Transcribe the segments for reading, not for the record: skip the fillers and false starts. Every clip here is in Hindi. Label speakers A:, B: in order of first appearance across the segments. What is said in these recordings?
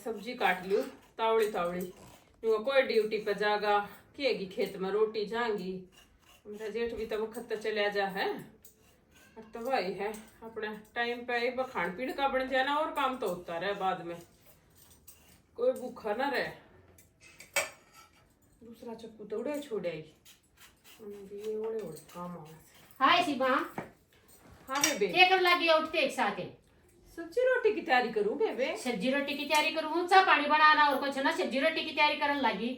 A: सब्जी काट लियो तावड़ी तावड़ी। वो कोई ड्यूटी पर जागा किएगी खेत में रोटी जाएंगी। मेरा जेठ भी तो वक्त चला जा है। तो वही है अपने टाइम पे एक बार खान पीन का बन जाए ना और काम तो होता रहे बाद में कोई भूखा ना रहे। दूसरा चक्कू तो उड़े छोड़ेगी ये ओड़े ओड़े काम आवे।
B: हाय शिवा।
A: हाँ बेबे
B: क्या कर लगी है उठते एक साथ?
A: सब्जी रोटी की तैयारी करूं बेबे।
B: सब्जी रोटी की तैयारी करूं चाय पानी बनाना और कुछ ना सब्जी रोटी की तैयारी करने लगी।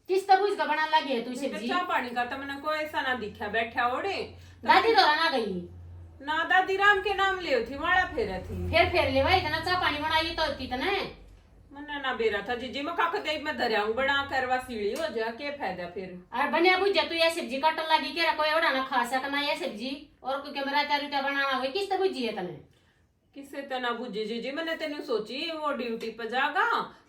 B: किस तरह का बनाने लगी है तू सब्जी?
A: चाय पानी का तो मैंने कोई ऐसा ना दिखा बैठा ओड़े।
B: दादी तो ना गई
A: ना दादी राम के नाम ले थी माड़ा फेरा थी
B: फिर ले भाई इतना चाय पानी बनाई तो इतना
A: मना ना बेरा था जीजी मैं काक दे मैं दरियाऊं बना करवा सीढ़ी हो जा के फायदा फिर।
B: अरे बनिया बुझे तू ये सब्जी काटन लगी के कोई और ना खा सकना ये सब्जी और कोई कैमरा तैयारी तो बनाना हुए किस तरह बुझी है तने?
A: किसे तना बुझी जीजी मैंने तेन सोची वो ड्यूटी पर जागा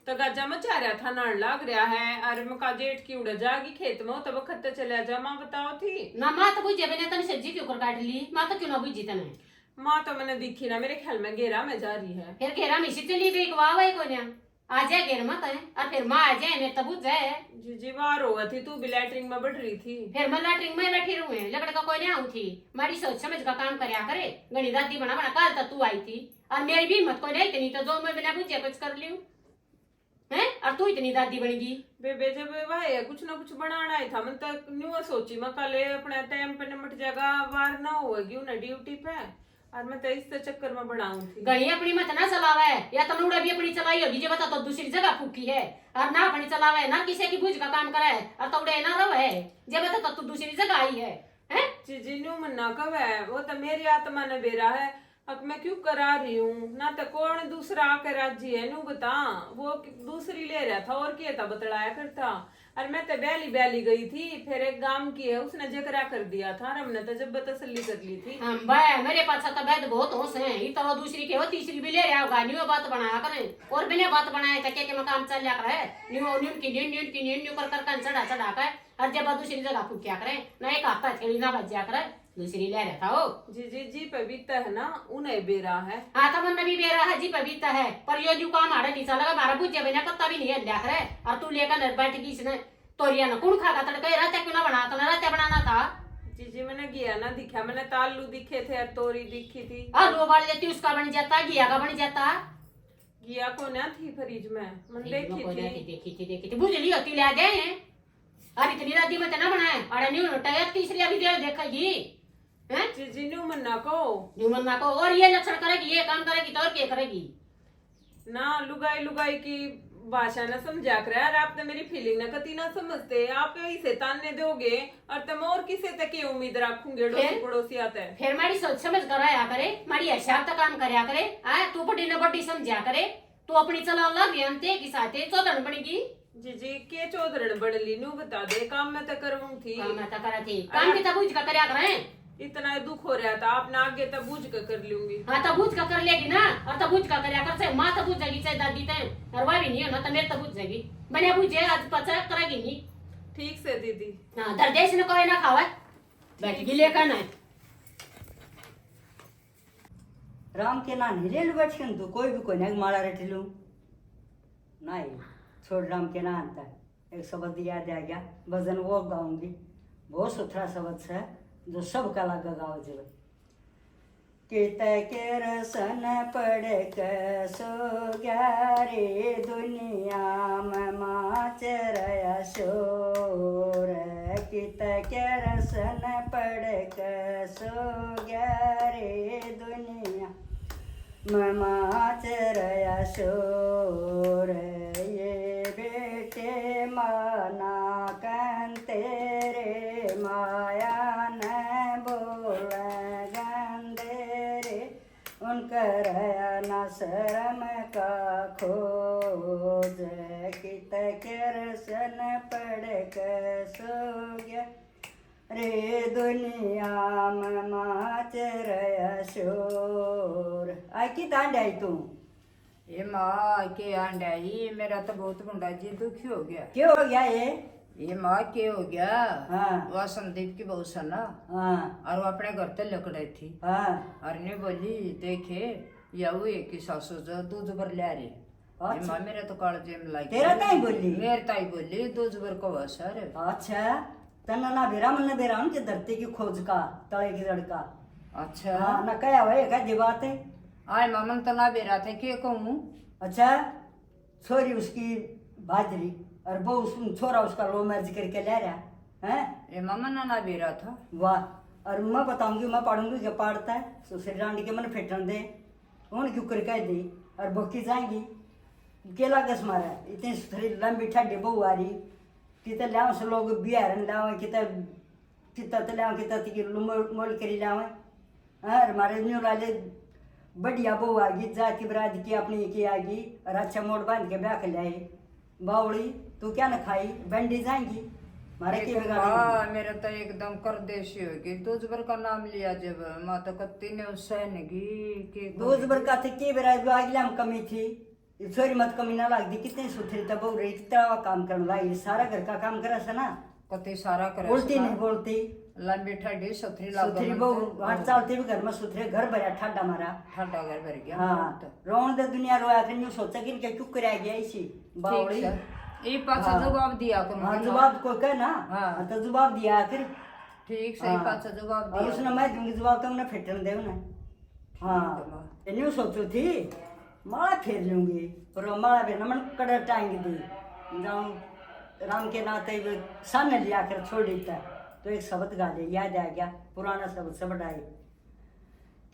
A: तो गाजा मचा रहा था नाड़ लाग रहा है। अरे मैं का जेठ की उड़ जागी खेत में तब खत्ते चले जा माँ बताओ थी
B: ना माँ तो बुझे बिना तने सब्जी क्यों कर काट ली? माँ तो क्यों ना बुझी तने?
A: माँ तो मैंने दिखी ना मेरे ख्याल में घेरा में जा रही है।
B: फिर घेरा में चली गई वाह भाई कोई ना आ जाए घेर मत है और फिर माँ आ जाए ने तब बुझ जाए।
A: जीजी बाहर हुआ थी तू भी लैटरिंग में बढ़ रही थी
B: फिर मैं लैटरिंग में बैठी रहूं लकड़ का कोई नहीं आऊं थी। मारी सोच समझ का काम करया करे गणी दादी बना बना कल तक तू आई थी और मेरी भी हिम्मत कोई नहीं इतनी तो जो मैं बिना बुझे कुछ कर लियो हैं और तू इतनी दादी बनेगी।
A: बेबे जब भाई कुछ ना कुछ बनाना ही था मैं तो न्यू सोची मैं कल अपने टाइम पे निपट जाएगा वार ना होगी उन्हें ड्यूटी पे और मैं तो इस चक्कर में बनाऊं थी।
B: गणी अपनी मत ना चलावे या तो उड़ा भी अपनी चलाई होगी जो बता तो दूसरी जगह फूकी है और ना अपनी चलावे ना किसी की बुझ का काम करे और तो उड़े ना रहे जे बता तो दूसरी जगह आई है हैं?
A: जी न्यू मन्ना कब है वो तो मेरी आत्मा ने बेरा है अब मैं क्यों करा रही हूँ ना तो कौन दूसरा आकर राजी है नू बता वो दूसरी ले रहा था और क्या था बतलाया करता और मैं तो बैली बैली गई थी फिर एक गांव की है उसने जकरा कर दिया था और हमने तो जब तसल्ली कर ली थी।
B: हम भाई मेरे पास तो बैठ बहुत होश है ये तो दूसरी के हो तीसरी भी ले रहा होगा न्यू बात बनाया करे और बिना बात बनाए तो क्या मैं काम चल जा करे न्यू न्यू की न्यू कर चढ़ा चढ़ा कर और जब दूसरी जगह फूकिया करे ना एक हफ्ता थेड़ी ना बच जा करे दूसरी ले रहा था वो
A: जी पवित्र है ना उन्हें बेरा है।
B: हाँ तो मन भी बेरा है जी पवित्र है पर यो जो काम हमारा नीचा लगा हमारा बुझे बिना पत्ता भी नहीं है लिया करे और तू लेकर बैठ गई इसने तोरिया ना कौन खागा तड़के रात क्यों ना बना तो रात बनाना था
A: जी मैंने गया ना दिखा मैंने तालू दिखे थे और तोरी दिखी थी
B: आलू उबाल लेती उसका बन जाता घिया का बन जाता
A: घिया को ना थी फ्रिज में मैंने
B: देखी थी बुझ ली होती ले जाए अरे इतनी राती में ना बनाए अरे न्यू टायर तीसरी अभी देखेगी हैं
A: जी न्यू मन्ना को
B: और ये लक्षण करेगी ये काम करेगी तो और क्या करेगी
A: ना लुगाई की भाषा ना समझा कर यार आप तो मेरी फीलिंग ना कती ना समझते आप इसे तानने दोगे और तुम और किसे तक की उम्मीद रखूंगे पड़ोसी आते हैं फिर
B: मारी सोच समझ कराया करे मारी हिसाब तक काम करया करे आ तू बड़ी न बड़ी समझा करे तू अपनी चला लग अंते की साथे चौधर बनेगी
A: जी के चौधर बन ली नू बता दे काम में तो करऊं थी
B: काम में तो करा थी काम की तो बुझ का करया करे
A: इतना दुख हो रहा था आपने आगे तब बुझ कर लूंगी।
B: हाँ तब बुझ कर लेगी ना और तब बुझ कर चाहे माँ तब बुझ जाएगी चाहे दादी तय और वह भी नहीं हो ना तो मेरे तब बुझ जाएगी बने बुझे आज पचा करेगी नहीं
A: ठीक से दीदी।
B: हाँ दर्देश ने कोई ना खावा बैठ गिले करना है
C: राम के ना हिरेल बैठ के तो कोई भी कोई नहीं माला रट लूं नहीं छोड़ राम के ना आता एक शब्द याद आ गया भजन वो गाऊंगी बहुत सुथरा शब्द है जो सब कला का गाओ जब कित के रसन पड़ सो ग्यारे दुनिया में माचरया शोर कित के रसन पड़ सो ग्यारे दुनिया में माचरया शोर ये बेटे माना कन तेरे माया उनकर न शर्म का खोज कित करसन पड़ सो गया रे दुनिया में माचरया शोर आई की तांड आई तू
D: ये माँ के आंडाई मेरा तो बहुत मुंडा जी दुखी हो गया।
C: क्यों हो गया
D: ये माँ के हो गया
C: हाँ
D: वह संदीप की बहू ना
C: हाँ
D: और वो अपने घर तक लकड़े थी
C: हाँ
D: और ने बोली देखे या वो एक ही सासू जो दूध भर ले रही
C: अच्छा।
D: माँ मेरे तो काल जेम लाइक
C: तेरा ताई बोली?
D: मेरे ताई बोली दूज बर को सर।
C: अच्छा तना ना बेरा मन बेरा उनके धरती की खोज का तले की लड़का।
D: अच्छा
C: हाँ ना कया हुआ क्या जी बात है।
D: आय मामन तो ना बेरा थे के कहूँ।
C: अच्छा छोरी उसकी भाजरी और वो छोरा उसका लो मैरिज करके ले रहा है।
D: ये मामन ना बेरा था।
C: वाह और मैं बताऊंगी मैं पढ़ूंगी क्या पढ़ता है सुसरी डांडी के मन फेटन दे उन क्यों कर कह दी और बक्की जाएंगी केला कस मारा इतनी सुथरी लंबी ठंडी बहू आ रही कितने लाओ से लोग बिहार लाओ कितने कितना लाओ कितना मोल करी लाओ और हमारे न्यू लाले बढ़िया बहू आ गई जाति बरात की अपनी की आ गई और अच्छा मोड़ बांध के ब्याह कर लाए बावड़ी तू क्या न खाई बंडी जाएंगी मारे की बिगाड़ी
D: मेरा तो एकदम कर देशी होगी दूज बर का नाम लिया जब माँ तो कत्ती ने उसैन की
C: दूज बर का थे के बेरा आगला में कमी थी छोरी मत कमी ना लगती कितनी सुथरी तब बहू रही कितना काम करने लगी सारा घर का काम करा ना
D: कत्ती सारा करे
C: बोलती नहीं बोलती
D: लंबी ठंडी सुथरी
C: सुथरी बहू हाथ चालती भी घर में सुथरे घर भरा ठंडा मारा
D: ठंडा घर भर गया।
C: हाँ रोन दे दुनिया रोया कर न्यू सोचा कि इनके क्यों कराया गया इसी बावड़ी
D: ये पाछा जवाब दिया करो।
C: हाँ जवाब को कह ना
D: हाँ।
C: तो जवाब दिया कर
D: ठीक सही पाछा जवाब
C: और
D: दिया।
C: उसने मैं दूंगी जवाब तो उन्हें फेटन दे उन्हें। हाँ न्यू सोचू थी माला फेर लूंगी पर वो माला भी मन कड़र टांग दी जाऊं राम के नाते सामने लिया कर छोड़ देता तो एक शब्द गा ले याद आ गया पुराना शब्द से बढ़ाई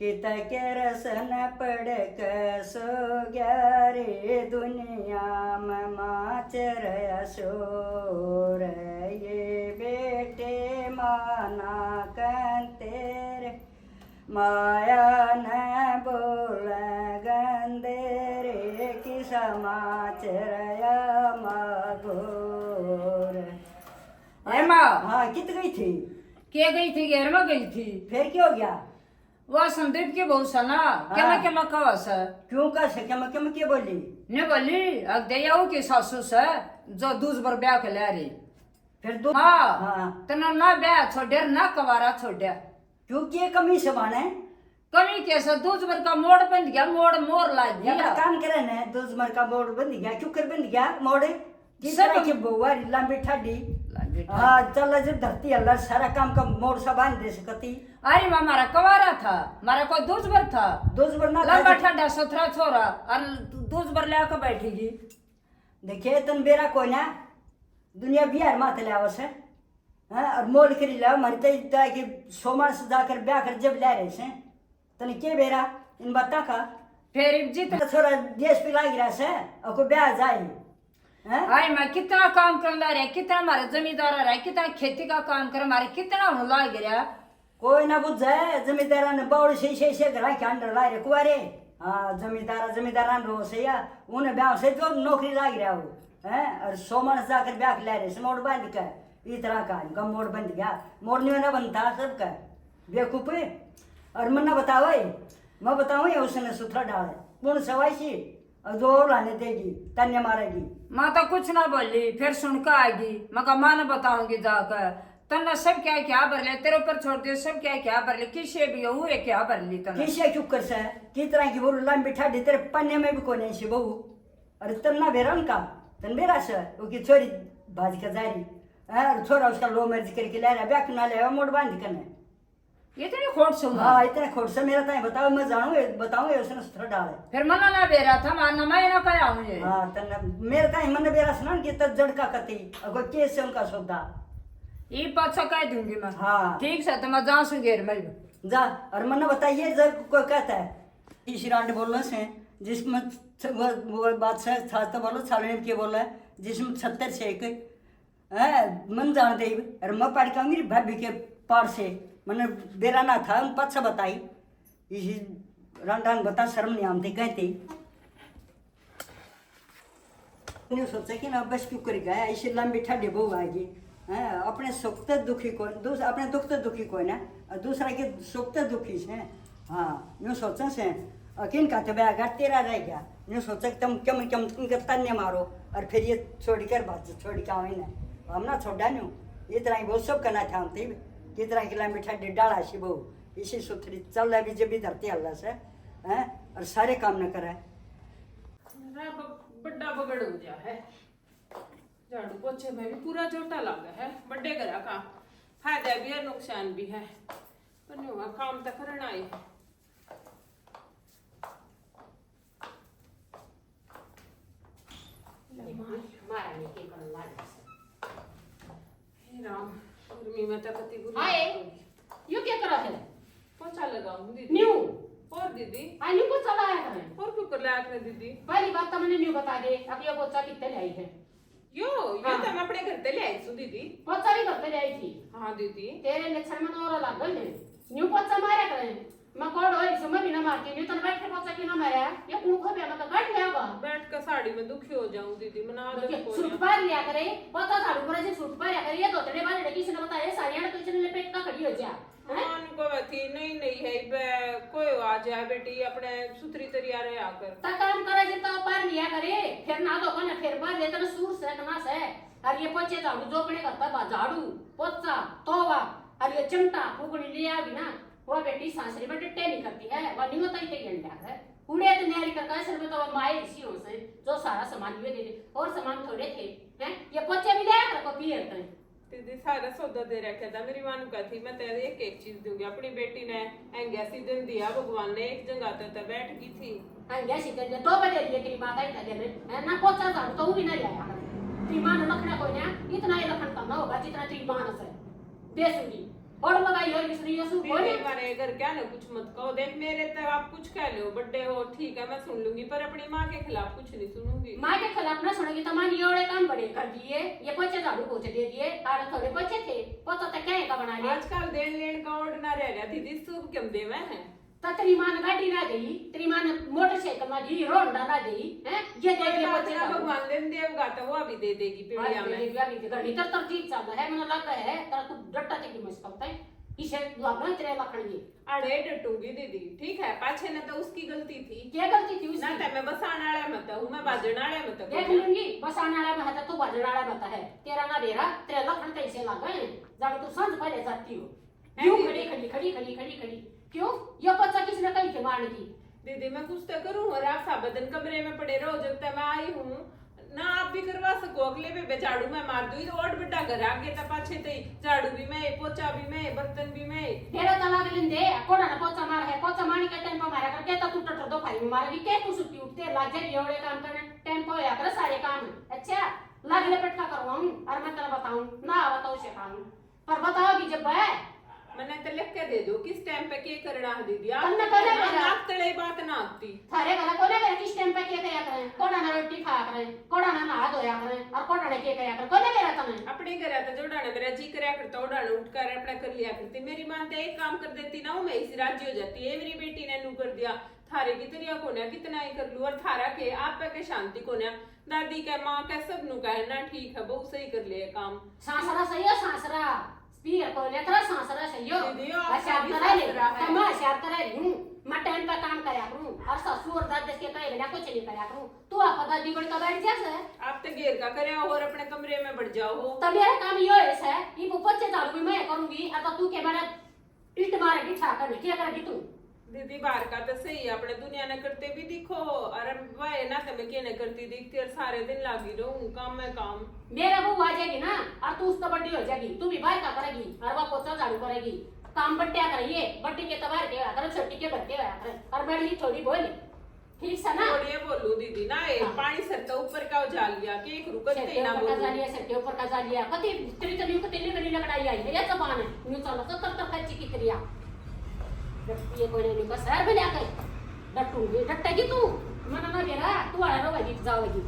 C: कित के रसन पड़ सो गया रे दुनिया में माचर असोर ये बेटे माना कन तेरे माया न बोल गंदेरे की समाचार मागोर।
D: अरे माँ
C: हाँ कित गई थी
D: के गई थी घर में गई थी
C: फिर क्या हो गया
D: वह संदीप की बहू सा ना क्या मैं कहा सा
C: क्यों कर सके मैं क्या बोली
D: ने बोली अब दयाऊ की सासू से जो दूज बर ब्याह के ले रही
C: फिर दो
D: हाँ तना ना ब्याह छोड़ ना कवारा छोड़
C: क्योंकि कमी से माने
D: कमी कैसे दूज बर का मोड़ बंद गया मोड़ मोर लाग
C: या
D: गया
C: काम करे ने दूज मर का मोड़ बंद गया क्यों कर बंद गया मोड़ किस
D: सब-
C: तरह की बहुआ लंबी ठाडी हाँ चल जब धरती अल्लाह सारा काम का मोड़ सब बांध दे सकती।
D: अरे माँ मारा कवारा था मारा को दूज बर था
C: दूज बर ना
D: लंबा ठंडा सुथरा छोरा और दूज बर ले आकर बैठेगी।
C: देखिए तन बेरा कोई ना दुनिया बिहार माते ले आवस है और मोल करी लाओ मरी तो कि सोमवार से जाकर ब्याह कर जब ले रहे से तने के बेरा इन बता का
D: फिर जीत
C: छोरा देश पे लाग रहा से और को ब्याह जाए हैं
D: आई मैं कितना काम करना रहे कितना हमारे जमींदार रहे कितना खेती का काम करे हमारे कितना हम लाग गया
C: कोई ना बुझ जाए जमींदारा ने बावड़ से घर के अंडर ला रे कुआरे हाँ जमींदारा रो से या उन्हें ब्याह से जो नौकरी लाग रहा हो हैं और सोमवार से जाकर ब्याह ले रहे से मोड़ बांध का इस तरह का इनका मोड़ बंद गया मोड़ नहीं ना बनता सबका बेवकूफ और मन ना बताओ मैं बताऊँ या उसने सुथरा डाले पूर्ण सवाई सी और जो और लाने देगी तन्य मारेगी
D: माँ तो कुछ ना बोली फिर सुन कर आएगी मैं कहा माँ ने बताऊंगी जाकर तन्ना सब क्या भर ले तेरे ऊपर छोड़ दे सब क्या भर ले किसे भी हुए क्या भर ली तन्ना
C: किसे चुप कर से किस तरह की बोल लाइन बिठा दी तेरे पन्ने में भी कोई नहीं बहू अरे तन्ना बेरा उनका तन बेरा से वो की छोरी भाज का जारी और छोरा उसका लो मर्जी करके ले रहा ब्याह ना ले मोड़ बांध करने
D: इतनी खोट सुन
C: हाँ इतने खोट से मेरा ताई बताओ मैं जानू बताऊँ उसने सुथरा डाले
D: फिर मना ना बेरा था मारना मैं ना कहा हूँ ये
C: हाँ तन्ना मेरे ताई मन बेरा सुना कि तब जड़का कती अगर केस से उनका सौदा
D: ये पाछा कह दूंगी मैं
C: हाँ
D: ठीक से तो मैं जा सू घेर में
C: जा और मन बताइए जब कोई कहता है तीसरी आंट बोलने से जिसमें वो बात से था तो बोलो छालने के बोला है जिसमें 70 से एक मन जान दे और मैं पढ़ के मेरी भाभी के पार से मैंने बेरा ना था उन पद से बताई इसी रंडान बता शर्म नहीं आमती कहती नहीं सोचा कि ना बस क्यों कर गया ऐसे लंबी ठंडी बहु आएगी अपने सुख तो दुखी को अपने दुख तो दुखी को ना और दूसरा के सुख तो दुखी से हाँ यूँ सोचा से अकिन का तो बैग तेरा रह गया यूँ सोचा कि तुम क्यों क्यों तुमके तन्ने मारो और फिर ये छोड़ कर बात छोड़ के आओ ना हम ना छोड़ा नहीं ये तरह बहुत सब करना था हम थी कि तरह की लंबी ठंडी डाला सी बहु इसी सुथरी चल रहा भी जब भी धरती अल्लाह से हैं और सारे काम न कराए
A: बड़ा बगड़ हो गया है। झाड़ू पोछे में भी पूरा जोटा लगा है। बड़े घरा का फायदा भी है नुकसान भी है, पर हुआ काम तो करना ही है।
B: मारा नहीं के करने वाले
A: हे राम, गर्मी में तो कति बुरी
B: हाय
A: हालत होगी।
B: यो क्या करा है
A: पोछा लगाऊं दीदी।
B: न्यू
A: और दीदी
B: हाय न्यू को चला है करें
A: और क्यों कर लायक है दीदी?
B: पहली बात तो मैंने न्यू बता दे अब ये पोचा कितने लाई है
A: यो
B: हाँ।
A: तो मैं अपने घर पे ले आई हूँ दीदी।
B: पोचा नहीं करते लाई थी
A: हाँ दीदी।
B: तेरे लक्षण में तो और लग गए न्यू पोचा मारा करें मैं कोड होई सुमे भी ना मारती न्यू तो बैठ के पोचा की ना मारा ये कुण को भी मैं तो बैठ गया होगा
A: बैठ कर साड़ी में दुखी हो जाऊं दीदी, मना दो को
B: सूट पर लिया करे पोचा साड़ू पर से सूट पर लिया करे ये दोतने वाले लड़की से ने बताया साड़ियां तो इसने लपेट का खड़ी हो जा
A: मान को थी नहीं है कोई आ जाए बेटी अपने सुथरी तरिया रहे आकर
B: ता काम करे जे तो पर लिया करे फिर ना दो को ना फिर पर ले तो सूर से कना से और ये पोचे झाड़ू जो अपने करता बा झाड़ू पोचा तोवा और ये चिमटा फूकनी लिया भी ना वो बेटी सासरी में डटे नहीं करती है वो नहीं होता ही गंडा है उड़े तो न्यारी करता है सर में तो माए इसी हो से जो सारा सामान ये दे दे और सामान थोड़े थे हैं ये पोचे भी ले कर को पियर करे
A: दीदी सारा सौदा दे रखा था। मेरी मानू का थी मैं तेरे एक चीज दूंगी। अपनी बेटी ने ऐसी दिन दिया भगवान ने, एक जगह तो बैठ गई थी।
B: हां जैसे कर 2 बजे लिए तेरी बात आई था ने ना पोचा झाड़ू तो वो भी नहीं आया तेरी मां ने लखना कोई ना इतना ही लखन करना होगा जितना तेरी मां ने से बेसुरी और लगाई और इसलिए ये सब बोले
A: हमारे घर क्या ना कुछ मत कहो। देख मेरे तो आप कुछ कह लो बड़े हो ठीक है मैं सुन लूंगी, पर अपनी माँ के खिलाफ कुछ नहीं सुनूंगी।
B: माँ के खिलाफ ना सुनेगी तो मान ये और काम बड़े कर दिए ये पोचे झाड़ू पोछे दे दिए और थोड़े पोछे थे पोता तो क्या का बना लिया
A: आजकल देन लेन का ओढ़ ना रह गया दीदी, शुभ क्यों देवे हैं।
B: तो तेरी माँ ने गाड़ी ना दी तेरी माँ ने मोटरसाइकिल ना दी रोंडा ना दी हैं ये दे दिए पोचे
A: ना भगवान देन देवगा तो वो अभी दे देगी पीड़िया में।
B: गाड़ी तर तरतीब चल है मैंने लगा है तेरा तू डट्टा ते की मस्त करता है इसे लगना तेरे लखन ये
A: अड़े डटूंगी दीदी ठीक है, पाछे न तो उसकी गलती थी।
B: क्या गलती थी उसकी
A: ना तो मैं बसाने वाला मत हूं, मैं बाजने वाला मत
B: देख लूंगी बसाने वाला में है तो बाजने वाला मत है तेरा ना बेरा तेरे लखन कैसे लगा है जब तू सांझ पहले जाती हो यूं खड़ी खड़ी खड़ी खड़ी खड़ी खड़ी क्यों ये बच्चा किसने कही थी मारने की
A: दीदी मैं कुछ तो करूं और आप साबदन कमरे में पड़े रहो जब तक मैं आई हूं ना। आप भी करवा सको अगले पे झाड़ू मैं मार दूं तो और बड़ा घर आगे तो पाछे ते झाड़ू भी मैं पोछा भी मैं बर्तन भी मैं
B: तेरा तलाक लेंदे कोड़ा ना पोछा मार है पोछा मारने के टाइम पे मारा कर के तू टटर दो खाई मारेगी के तू सुट्टी उठते लाग जाए योड़े काम करने टाइम पे होया कर सारे काम अच्छा लागले पेट का करवाऊं और मैं तेरा बताऊं ना आवा तो उसे खाऊं पर बताओगी जब है
A: मैंने तो लिख के दे दो किस टाइम पे के करना है दीदी।
B: तन्ने करे मेरा
A: आप तड़े बात ना आती
B: थारे वाला कोने मेरे किस टाइम पे क्या कया करें कोड़ा ना रोटी खाया करें कोड़ा ना नहा धोया करें और कोड़ा ने क्या कया करें कोने मेरा तने
A: अपने घर आता जोड़ा ने मेरा जी करया करता उड़ाना उठ कर अपना कर लिया करती। मेरी मां तो एक काम कर देती ना मैं इसी राज्य हो जाती है। मेरी बेटी ने नू कर दिया थारे की तरिया कोने कितना ही कर लू और थारा के आप पे के शांति कोने दादी के मां के सब नु कहना ठीक है बहुत सही कर लिए काम।
B: सासरा सही है सासरा स्पीकर को लेकर सासरा सही हो
A: दीदी आप
B: अच्छा
A: भी
B: तरह ले
A: सासरा है।
B: मैं अच्छा तरह लूं मैं टाइम पे काम करया करूं और ससुर दादी के कहे बिना कुछ नहीं करया करूं तू आप दादी बड़ का बैठ जा से
A: आप तो घेर का करे और अपने कमरे में बढ़ जाओ हो।
B: तब मेरा काम यो है ये बच्चे झाड़ू भी मैं करूंगी और तू के मेरा इट मारेगी छाका नहीं क्या करेगी तू
A: दीदी बाहर का तो सही है अपने दुनिया ने करते भी दिखो अरे भाई ना तो मैं क्या नहीं करती दिखती और सारे दिन लागी रहूं काम में काम।
B: मेरा बहू आ जाएगी ना और तू उसका बड्डी हो जाएगी तू भी बाहर का करेगी और वह पोछा झाड़ू करेगी काम बट्टिया करिए बट्टी के तबार के होया करे छोटी के बट्टे होया करे और बड़ी थोड़ी बोली ठीक से ना
A: थोड़ी बोलू दीदी ना ये पानी सर तो ऊपर का उजाल लिया कि एक रुकते ही ना बोलू
B: सर के ऊपर का जालिया कति तेरी तली को तेली गली लगड़ाई आई है ये जबान है न्यू चलो तो तब तक कच्ची की तरिया ये कोई नहीं बस सर भी लेके डटूंगी डटेगी तू मना ना बेरा तू आ रोगी जाओगी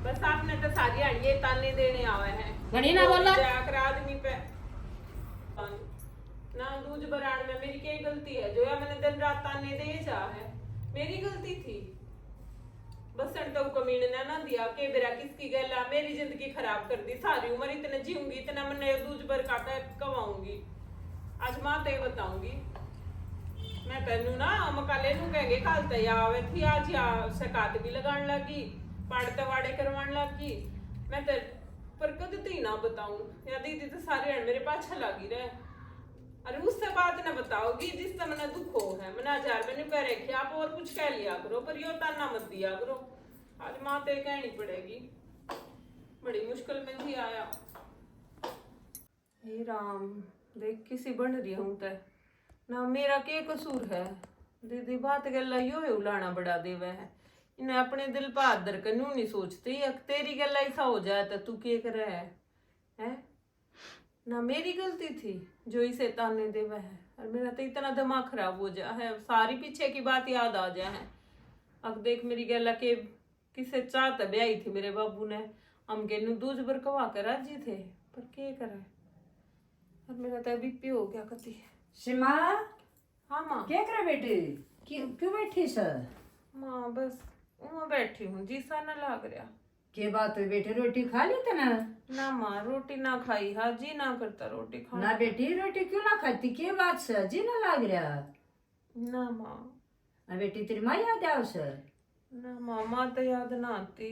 A: बस आपने तो सारी अड़िए ताने देने आवे हैं
B: घड़ी ना बोला
A: जाकर आदमी पे ना दूज बरान में मेरी क्या गलती है जो या मैंने दिन रात ताने दे जा है मेरी गलती थी। बसन तो कमीने ने ना दिया के बेरा किसकी गला मेरी जिंदगी खराब कर दी सारी उम्र इतने जीऊंगी इतना मैंने दूज बर काटा कमाऊंगी आज मां ते बताऊंगी मैं तेनू ना मकाले नू कहेंगे कल ते आवे थी आज या सकात भी लगान लगी पाड़ते वाड़े करवान लगी मैं ते पर कद ती ना बताऊं या दीदी तो सारे मेरे पाछा लगी रहे अरे उससे बात ना बताओगी जिससे मैंने दुख हो है मैंने हजार मैंने कह रखे आप और कुछ कह लिया करो पर यो ताना मत दिया करो आज माँ ते कहनी पड़ेगी, बड़ी मुश्किल में थी आया। हे राम, देख किसी बन रही हूं ते ना, मेरा के कसूर है। दीदी बात गल्ला यो है उलाना बड़ा देवे है, इन्हें अपने दिल पर हाथ धर कर न्यू नहीं सोचती। अब तेरी गल्ला ऐसा हो जाए तो तू के करे है? ना मेरी गलती थी जो इसे ताने देवे है, और मेरा तो इतना दिमाग खराब हो जा है, सारी पीछे की बात याद आ जा है। अब देख मेरी गल्ला के किसे चाहत ब्याही थी मेरे बाबू ने, हम के नु दूज बर कवा कर राजी थे, पर के करे। और मेरा तो बीपी हो गया कति।
D: सीमा,
A: हाँ माँ।
D: क्या करे बेटी? क्यों बैठी सर?
A: माँ बस वहाँ बैठी हूँ, जी सा न लाग रहा।
D: के बात हुई बेटी? रोटी खा ली तना?
A: ना माँ रोटी ना खाई, हाँ जी ना करता रोटी खाना।
D: ना बेटी रोटी क्यों ना खाती? के बात सर जी ना लाग रहा?
A: ना माँ।
D: ना बेटी तेरी माँ याद आओ सर?
A: ना माँ, माँ तो याद ना आती,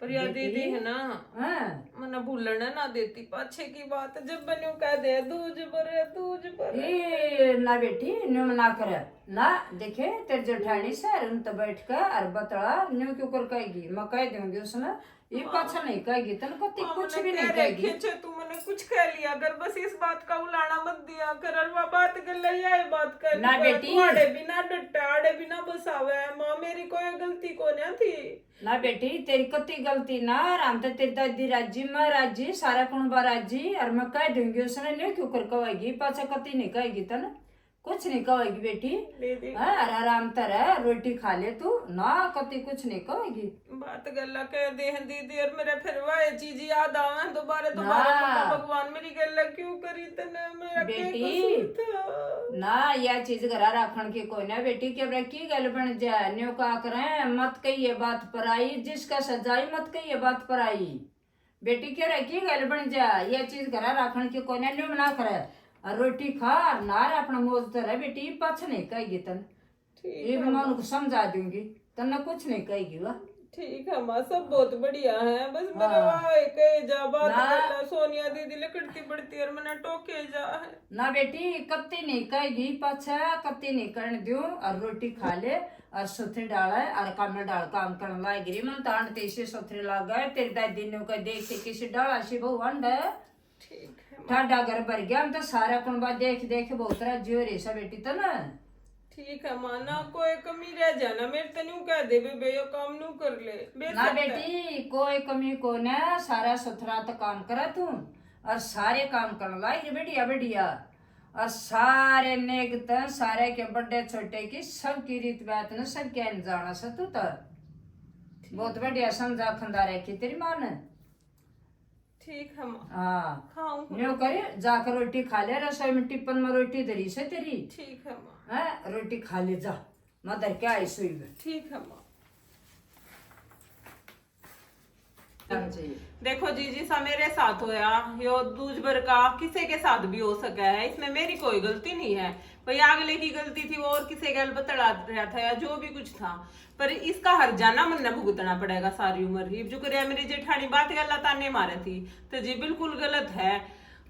A: पर याद दीदी है ना,
D: हाँ।
A: मना भूलना ना देती पाछे की बात। जब बनो कह दे दूज पर
D: ए ना बेटी न्यू ना करे ना, देखे तेरे जेठानी सर उन तो बैठ कर और बतला न्यू क्यों कर कहेगी? मैं कह दूंगी उसने, ये पाछा नहीं कहेगी, तन कति कुछ भी नहीं कहेगी।
A: तू मैंने कुछ कह लिया कर, बस इस बात का उलाना मत दिया कर। और वह बात कर लिया, ये बात कर
D: ना बेटी।
A: आड़े बिना डट्टा, आड़े बिना बसावे। माँ मेरी कोई गलती को नहीं थी।
D: ना बेटी तेरी कति गलती ना, राम तो तेरी दादी राजी, मैं राजी, सारा कुणबा राजी, और मैं कह दूंगी उसने न्यू क्यों कर कहेगी? पाछा कति नहीं कहेगी, तन कुछ नहीं कहेगी बेटी।
A: दीदी
D: अरे आराम तरह रोटी खा ले तू ना, कति कुछ नहीं कहेगी।
A: बात गल्ला कह दे हैं दीदी, और मेरा फिर वह चीज याद आवे दोबारा भगवान मेरी गल्ला क्यों करी तने? मेरा
D: बेटी,
A: क्या कसूर था?
D: ना यह चीज घरा रखन की कोई ना बेटी, के बरा की गल बन जाए न्यू का करे, मत कहिए बात पर आई, जिसका सजाई मत कहिए बात पर आई। बेटी के रहा की गल बन जाए, यह चीज घरा रखन की कोई ना, न्यू ना करे और रोटी खा और नार अपना मौज तरह बेटी, पछ नहीं कहेगी तन। ये मन को समझा दूंगी, तन कुछ नहीं कहेगी। वाह
A: ठीक है माँ, सब बहुत बढ़िया है, बस मेरा वहाँ कहे जा बात गल्ला सोनिया दीदी लकड़ती पड़ती और मैंने टोके जा है।
D: ना बेटी कत्ती नहीं कहेगी, पाछा कत्ती नहीं करने दूं, और रोटी खा ले और सुथरी डाले और काम में डाल काम करने लाग रही। मन तान तेसे सुथरी लाग गए, तेरी दादी ने कह देख के किसी डाला सी बहु अंडा।
A: ठीक है
D: ठाडा घर भर गया, हम तो सारा कुणबा देख देख बहुत राज्य हो रही सा बेटी तो ना।
A: ठीक है माँ, ना कोई कमी रह जाना मेरे तन्यू कह दे बे यो काम नू कर ले।
D: ना बेटी कोई कमी को ना, सारा सुथरा तो काम करे तू, और सारे काम करने लाग बढ़िया बढ़िया, और सारे नेगत सारे के बड़े छोटे की सबकी रीत बात न सब क्या जाना सा तू तो बहुत बढ़िया समझा खंदा रखी तेरी माँ ने।
A: ठीक है माँ,
D: हाँ
A: खाऊं।
D: न्यू करे जाकर रोटी खा ले, रसोई में टिप्पन में रोटी धरी से तेरी।
A: ठीक है माँ।
D: हाँ रोटी खा ले जा, मदर क्या आई सोई में।
A: ठीक है माँ।
D: चाहिए
A: देखो जीजी सा मेरे साथ होया, यो दूज भर का किसी के साथ भी हो सका है, इसमें मेरी कोई गलती नहीं है। भाई अगले की गलती थी, वो और किसी गल बतला रहा था या जो भी कुछ था, पर इसका हर जाना मन भुगतना पड़ेगा सारी उम्र ही। जो करे मेरी जेठानी बात गल ताने मारे थी तो जी बिल्कुल गलत है।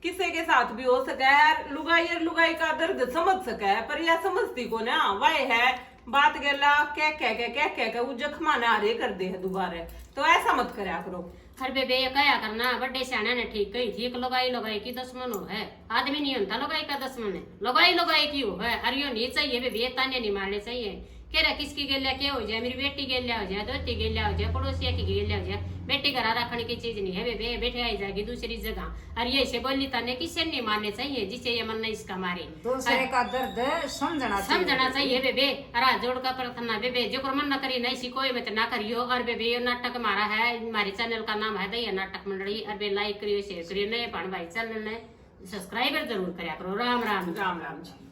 A: किसी के साथ भी हो सका है, लुगाई और लुगाई का दर्द समझ सका है, पर यह समझती को ना वह है बात गला कह वो जख्मा ना रे कर दे है दोबारा, तो ऐसा मत करया करो।
B: हर बेबे ये कया करना, बड़े सियाने ने ठीक कही थी, एक लगाई की दुश्मन हो है, आदमी नहीं होता लगाई का दुश्मन है, लगाई की हो है। और यो नहीं चाहिए बेबे, ताने नहीं मारने चाहिए। कह रहा किसकी गेलिया क्या हो जाए, मेरी बेटी गेलिया हो जाए, दोती गेलिया हो जाए, पड़ोसिया की गेलिया हो जाए, बेटी घर रखने की चीज नहीं है बेबे, बेटे आई जाएगी दूसरी जगह। और ये से बोली ताने किसे नहीं मारने चाहिए, जिसे ये मन नहीं इसका मारे।
D: दूसरे का दर्द समझना
B: चाहिए बेबे। अरा जोड़ का प्रार्थना बेबे, जो मन न करी नहीं सी कोई मत ना करियो। और बेबे ये नाटक मारा है, हमारे चैनल का नाम है दैया नाटक मंडली। और बे लाइक करियो शेयर करियो, नए भाई चैनल ने सब्सक्राइबर जरूर करया करो। राम राम
A: राम राम जी।